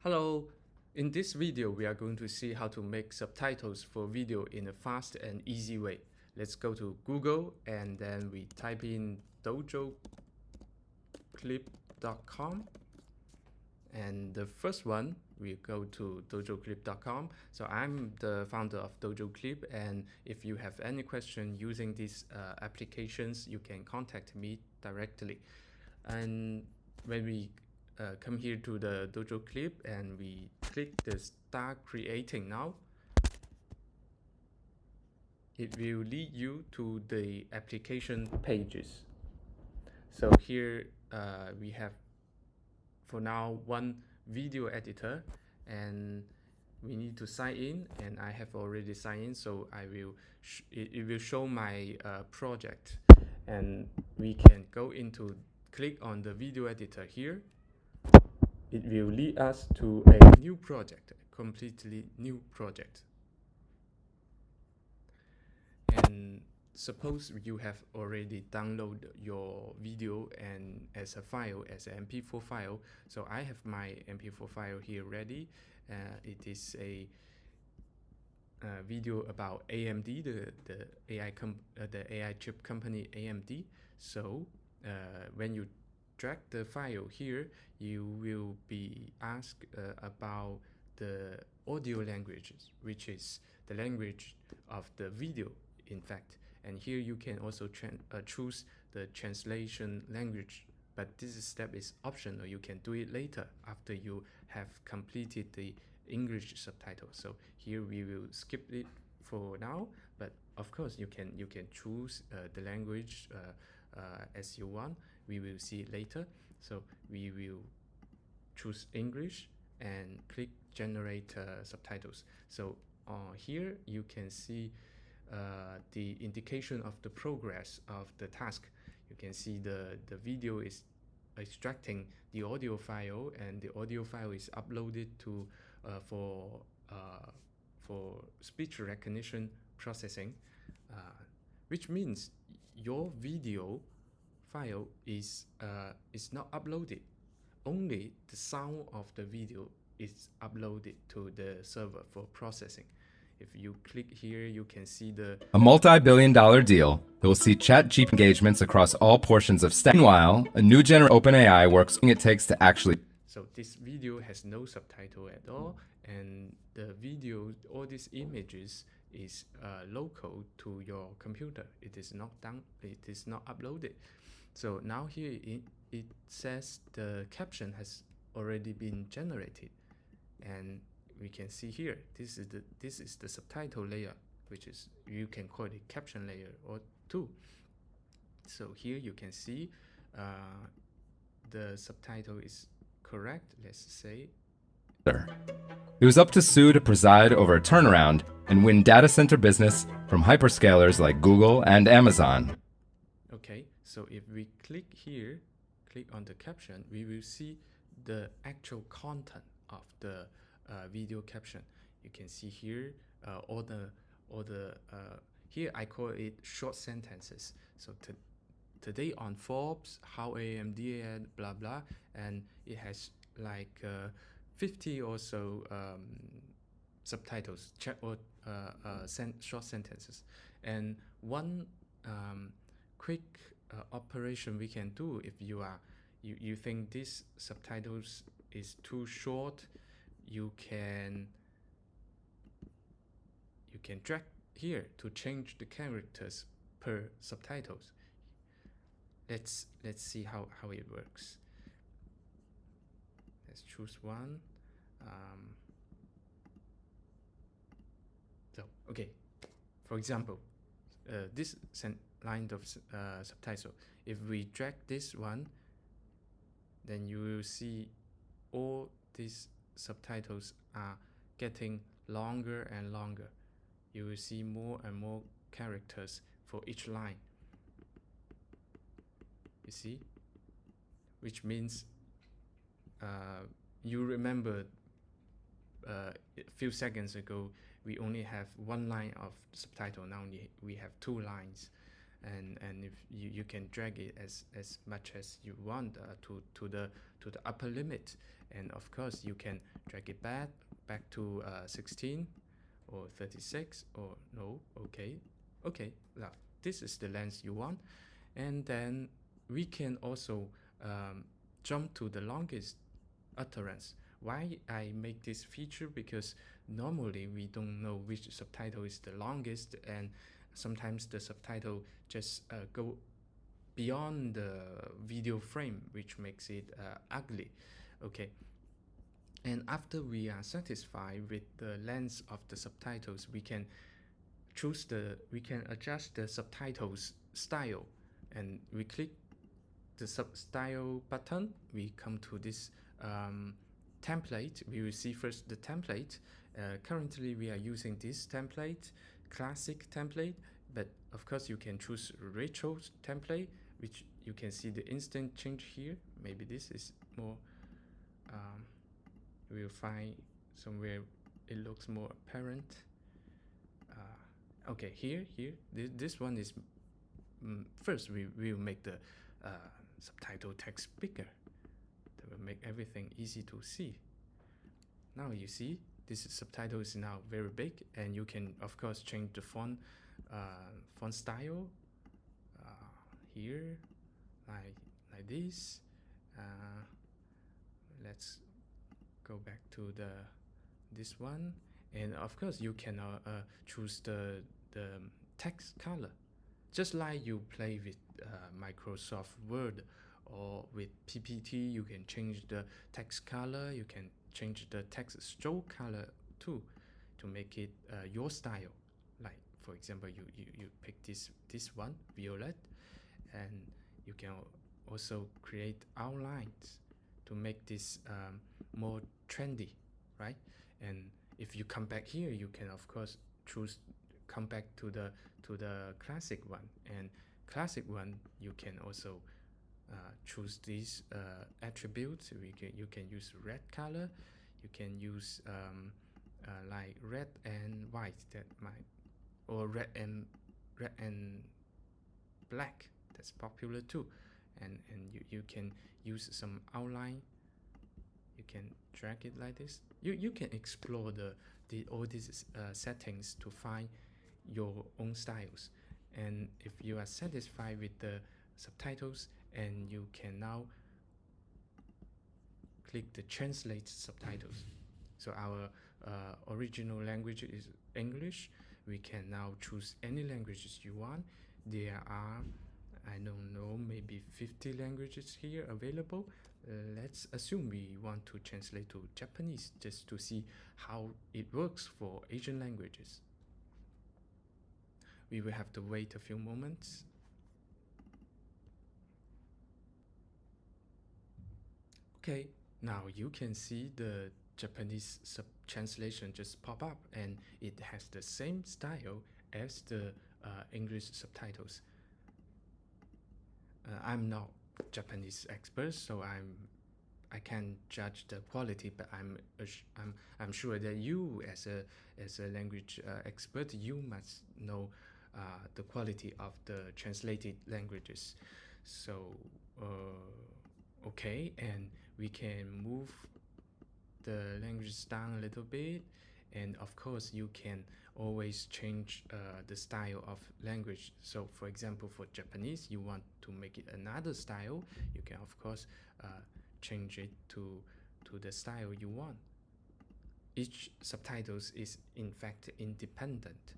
Hello, in this video we are going to see how to make subtitles for video in a fast and easy way. Let's go to Google and then we type in DojoClip.com, and the first one we go to DojoClip.com. So I'm the founder of DojoClip, and if you have any question using these applications, you can contact me directly. And when we come here to the DojoClip and we click the Start Creating Now, it will lead you to the application pages. So here we have, for now, one video editor, and we need to sign in, and I have already signed in, so it will show my project, and we can go into, click on the video editor here. It will lead us to a new project, a completely new project. And suppose you have already downloaded your video and as a file, as an MP4 file. So I have my MP4 file here ready. It is a video about AMD, the AI chip company AMD. So when you drag the file here, you will be asked about the audio languages, which is the language of the video, in fact. And here you can also choose the translation language, but this step is optional. You can do it later after you have completed the English subtitle. So here we will skip it for now, but of course you can choose the language as you want. We will see it later. So we will choose English and click generate subtitles. So here you can see the indication of the progress of the task. You can see the video is extracting the audio file, and the audio file is uploaded to for speech recognition processing, which means your video file is not uploaded. Only the sound of the video is uploaded to the server for processing. If you click here, you can see a multi-billion-dollar deal that will see ChatGPT engagements across all portions of stack. Meanwhile, a new OpenAI works it takes to actually. So this video has no subtitle at all, and the video, all these images is local to your computer. It is not uploaded. So now here it says the caption has already been generated, and we can see here this is the subtitle layer, which is, you can call it caption layer or two. So here you can see the subtitle is correct. Let's say it was up to Sue to preside over a turnaround and win data center business from hyperscalers like Google and Amazon. Okay, so if we click here, click on the caption, we will see the actual content of the video caption. You can see here all the here I call it short sentences. So today on Forbes, how AMD and blah blah, and it has like 50 or so subtitles, short sentences. And one quick operation we can do, if you think this subtitles is too short, you can drag here to change the characters per subtitles. Let's see how it works. Let's choose one. So okay, for example, this line of subtitle, if we drag this one, then you will see all these subtitles are getting longer and longer. You will see more and more characters for each line. You see, which means you remember a few seconds ago we only have one line of subtitle. Now we have two lines, and if you can drag it as much as you want to the upper limit, And of course you can drag it back to 16 or 36 or no. Okay, now this is the length you want. And then we can also jump to the longest utterance. Why I make this feature? Because normally we don't know which subtitle is the longest, and sometimes the subtitle just go beyond the video frame, which makes it ugly. Okay, and after we are satisfied with the length of the subtitles, we can adjust the subtitles style, and we click the style button. We come to this template. We will see first the template. Currently we are using this template, classic template, but of course you can choose retro template, which you can see the instant change here. Maybe this is more we'll find somewhere it looks more apparent. Okay, here this one is first we will make the subtitle text bigger. That will make everything easy to see. Now you see this subtitle is now very big, and you can of course change the font style here, like this. Let's go back to this one, and of course you can choose the text color, just like you play with Microsoft Word or with PPT. You can change the text color, you can change the text stroke color too, to make it your style. Like for example, you pick this one, violet, and you can also create outlines to make this more trendy, right? And if you come back here, you can of course come back to the classic one, and classic one you can also choose these attributes. You can use red color, you can use like red and white, that might, or red and black, that's popular too. And you can use some outline. You can drag it like this. You can explore all these settings to find your own styles. And if you are satisfied with the subtitles, and you can now click the translate subtitles. So our original language is English. We can now choose any languages you want. There are, I don't know, maybe 50 languages here available. Let's assume we want to translate to Japanese, just to see how it works for Asian languages. We will have to wait a few moments. Okay, now you can see the Japanese translation just pop up, and it has the same style as the English subtitles. I'm not Japanese expert, so I can't judge the quality, but I'm sure that you, as a language expert, you must know the quality of the translated languages. So okay, and we can move the languages down a little bit, and of course you can always change the style of language. So for example, for Japanese, you want to make it another style, you can of course change it to the style you want. Each subtitles is in fact independent,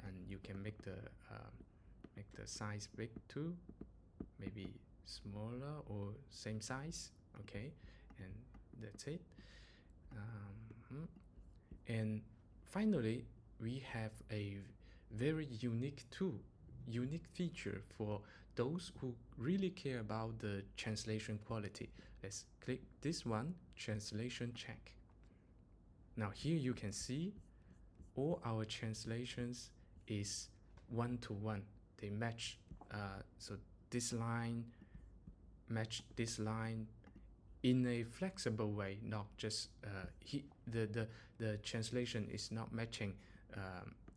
and you can make the size big too, maybe smaller or same size. Okay, and that's it. And finally, we have a very unique feature for those who really care about the translation quality. Let's click this one, translation check. Now here you can see all our translations is one-to-one. They match. So this line match this line in a flexible way, not just the translation is not matching,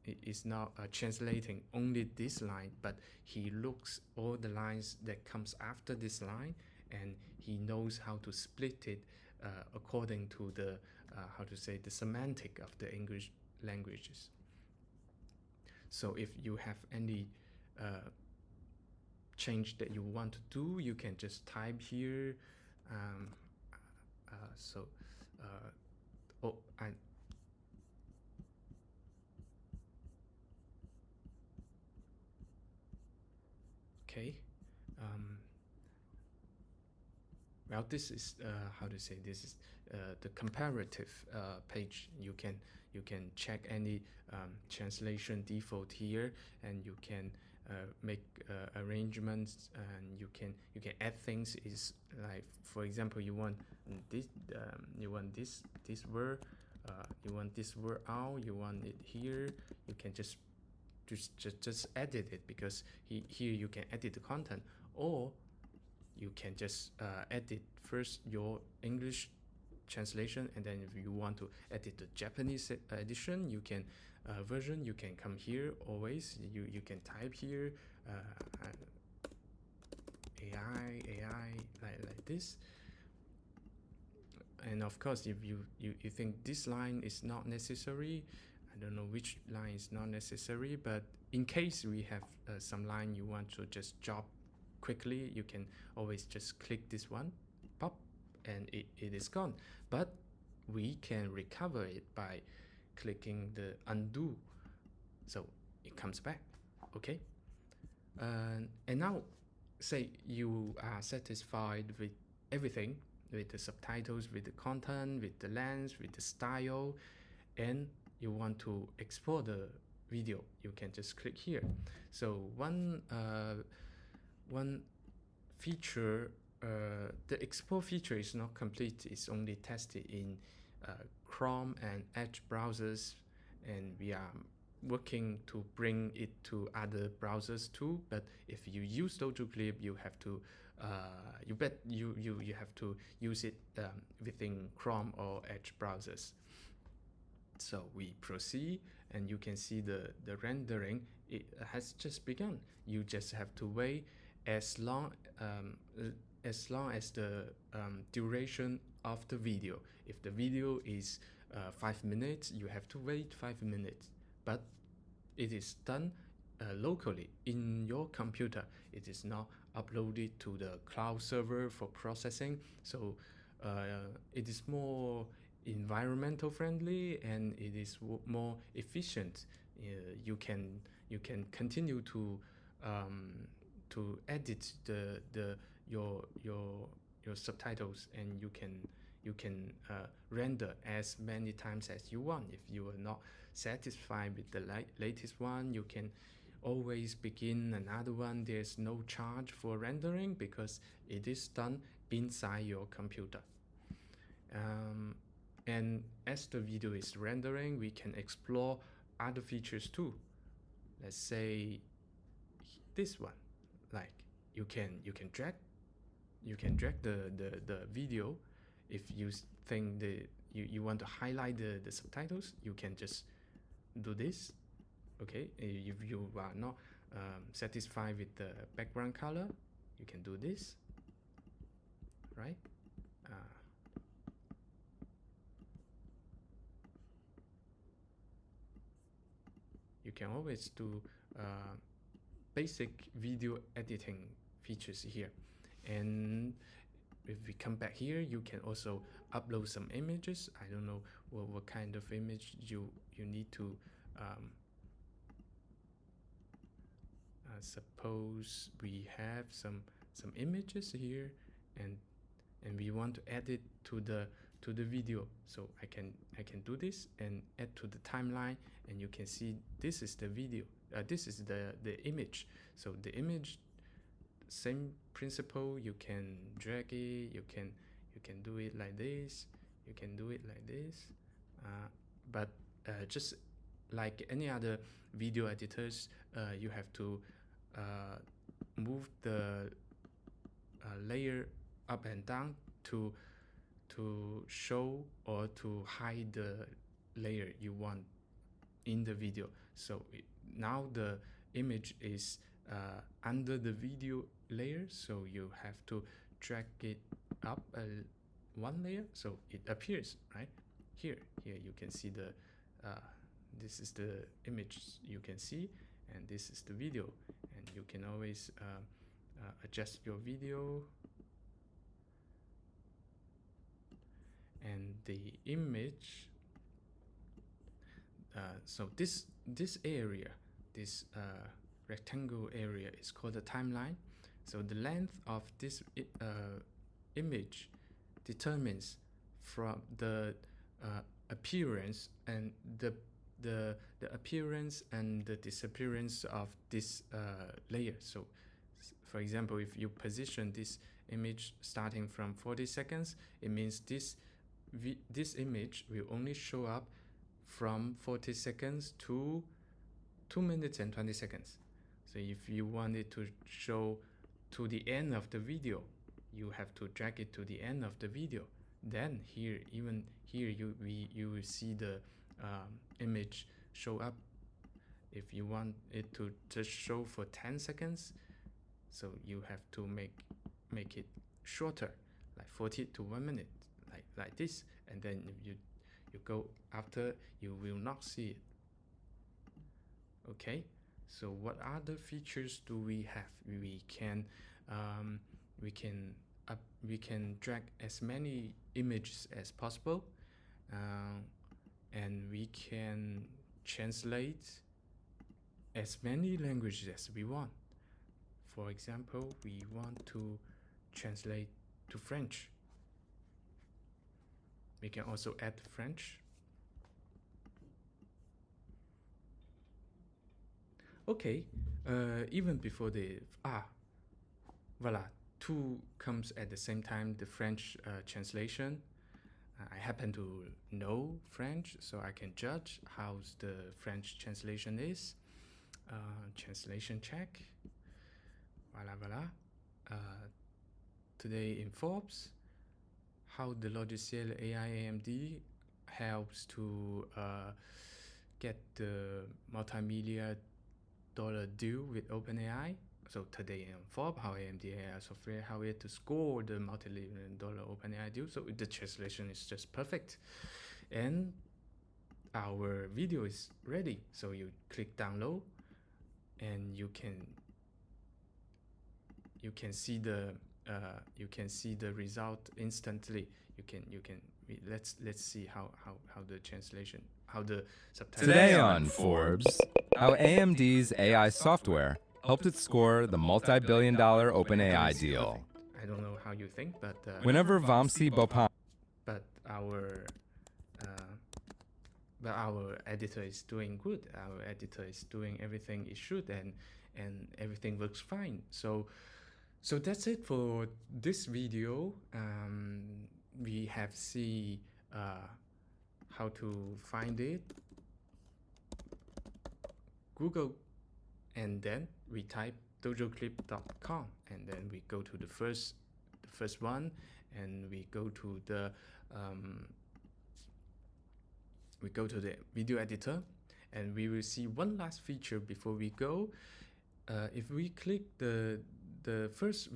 it is not translating only this line, but he looks all the lines that comes after this line, and he knows how to split it according to the how to say, the semantic of the English languages. So if you have any change that you want to do, you can just type here. Okay. Well, this is how to say, this is the comparative page. You can check any translation default here, and you can make arrangements, and you can add things. Is like, for example, you want this this word, you want this word out, you want it here. You can just edit it, because here you can edit the content, or you can just edit first your English translation, and then if you want to edit the Japanese edition, you can version, you can come here. Always you can type here AI like this. And of course, if you think this line is not necessary, I don't know which line is not necessary, but in case we have some line you want to just drop quickly, you can always just click this one, pop, and it is gone. But we can recover it by clicking the undo, so it comes back. Okay. And now, say you are satisfied with everything, with the subtitles, with the content, with the length, with the style, and you want to export the video, you can just click here. So one feature, the export feature is not complete. It's only tested in Chrome and Edge browsers, and we are working to bring it to other browsers too. But if you use DojoClip, you have to you have to use it within Chrome or Edge browsers. So we proceed, and you can see the rendering. It has just begun. You just have to wait as long as the duration of the video. If the video is 5 minutes, you have to wait 5 minutes. But it is done locally in your computer. It is not uploaded to the cloud server for processing. So it is more environmental friendly, and it is more efficient. You can continue to edit your subtitles, and you can render as many times as you want. If you are not satisfied with the latest one, you can always begin another one. There's no charge for rendering, because it is done inside your computer. And as the video is rendering, we can explore other features too. Let's say this one, like you can drag the video. If you think you want to highlight the subtitles, you can just do this. Okay, if you are not satisfied with the background color, you can do this, right? You can always do basic video editing features here. And if we come back here, you can also upload some images. I don't know what kind of image you need to suppose we have some images here, and we want to add it to the video. So I can do this and add to the timeline, and you can see this is the video, this is the image. So the image, same principle. You can drag it, you can do it like this, you can do it like this, but just like any other video editors, you have to move the layer up and down to show or to hide the layer you want in the video. So now the image is under the video layer, so you have to drag it up one layer, so it appears right here. Here you can see the this is the image you can see, and this is the video, and you can always adjust your video and the image. So this area, this rectangle area, is called the timeline. So the length of this image determines from the appearance and the appearance and the disappearance of this layer. So for example, if you position this image starting from 40 seconds, it means this image will only show up from 40 seconds to 2 minutes and 20 seconds. So if you want it to show to the end of the video, you have to drag it to the end of the video. Then here, even here, you will see the image show up. If you want it to just show for 10 seconds, so you have to make it shorter, like 40 to 1 minute, like this, and then if you go after, you will not see it. Okay, so what other features do we have? We can drag as many images as possible, and we can translate as many languages as we want. For example, we want to translate to French. We can also add French. Okay, even before the voila, 2 comes at the same time, the French translation. I happen to know French, so I can judge how the French translation is. Translation check. Voila. Today in Forbes, how the logiciel AI AMD helps to get the multi-million dollar deal with OpenAI. So today in Forbes, how AMD AI software, how it to score the multi-million dollar OpenAI deal. So the translation is just perfect. And our video is ready. So you click download, and you can see the result instantly. Let's see how the translation, how the subtitles. Today on Forbes, how AMD's AI software helped it score the multi-billion-dollar OpenAI deal. I don't know how you think, but Whenever Vamsi Bopan. But our editor is doing good. Our editor is doing everything it should, and everything looks fine. So that's it for this video. We have seen how to find it. Google, and then we type DojoClip.com, and then we go to the first one, and we go to the video editor, and we will see one last feature before we go. If we click the first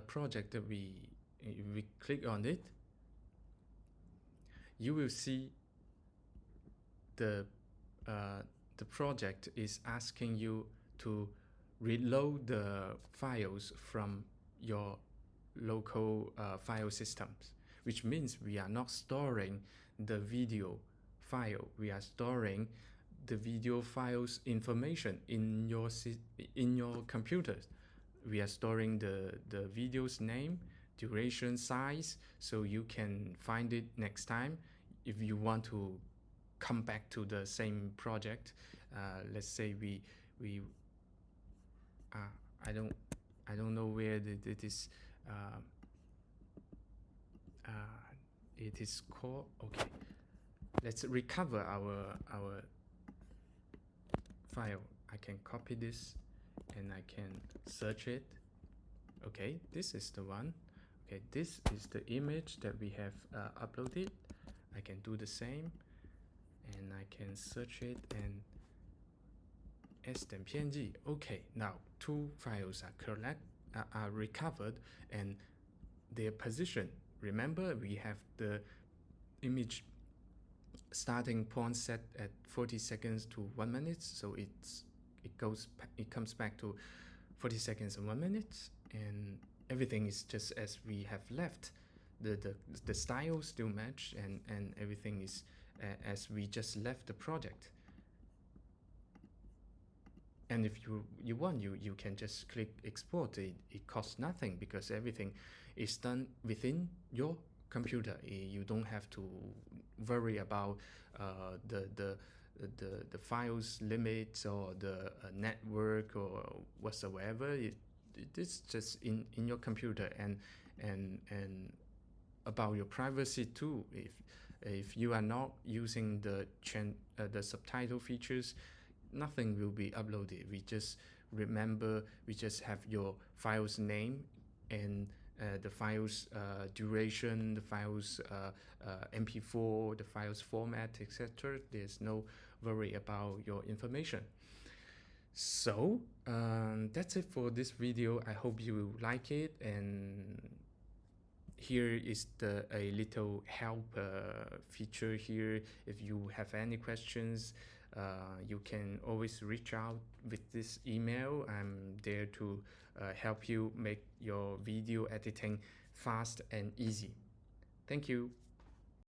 project that we click on it, you will see the project is asking you to reload the files from your local file systems, which means we are not storing the video file. We are storing the video files information in your computer. We are storing the video's name, duration, size, so you can find it next time if you want to come back to the same project. Let's say we I don't know where it is. It is called. Okay, let's recover our file. I can copy this and I can search it. Okay, this is the one. Okay, this is the image that we have uploaded. I can do the same, and I can search it and s.png. Okay, now 2 files are recovered, and their position remember we have the image starting point set at 40 seconds to 1 minute, so it comes back to 40 seconds and 1 minute, and everything is just as we have left. The style still match, and everything is as we just left the project. And if you want, you can just click export. It costs nothing because everything is done within your computer. You don't have to worry about the files limits or the network or whatsoever. It is just in your computer, and about your privacy too. If you are not using the subtitle features, nothing will be uploaded. We just have your file's name and the file's duration, the file's MP4, the file's format, etc. There's no worry about your information. So that's it for this video. I hope you like it, and here is a little help feature here. If you have any questions, you can always reach out with this email. I'm there to help you make your video editing fast and easy. Thank you.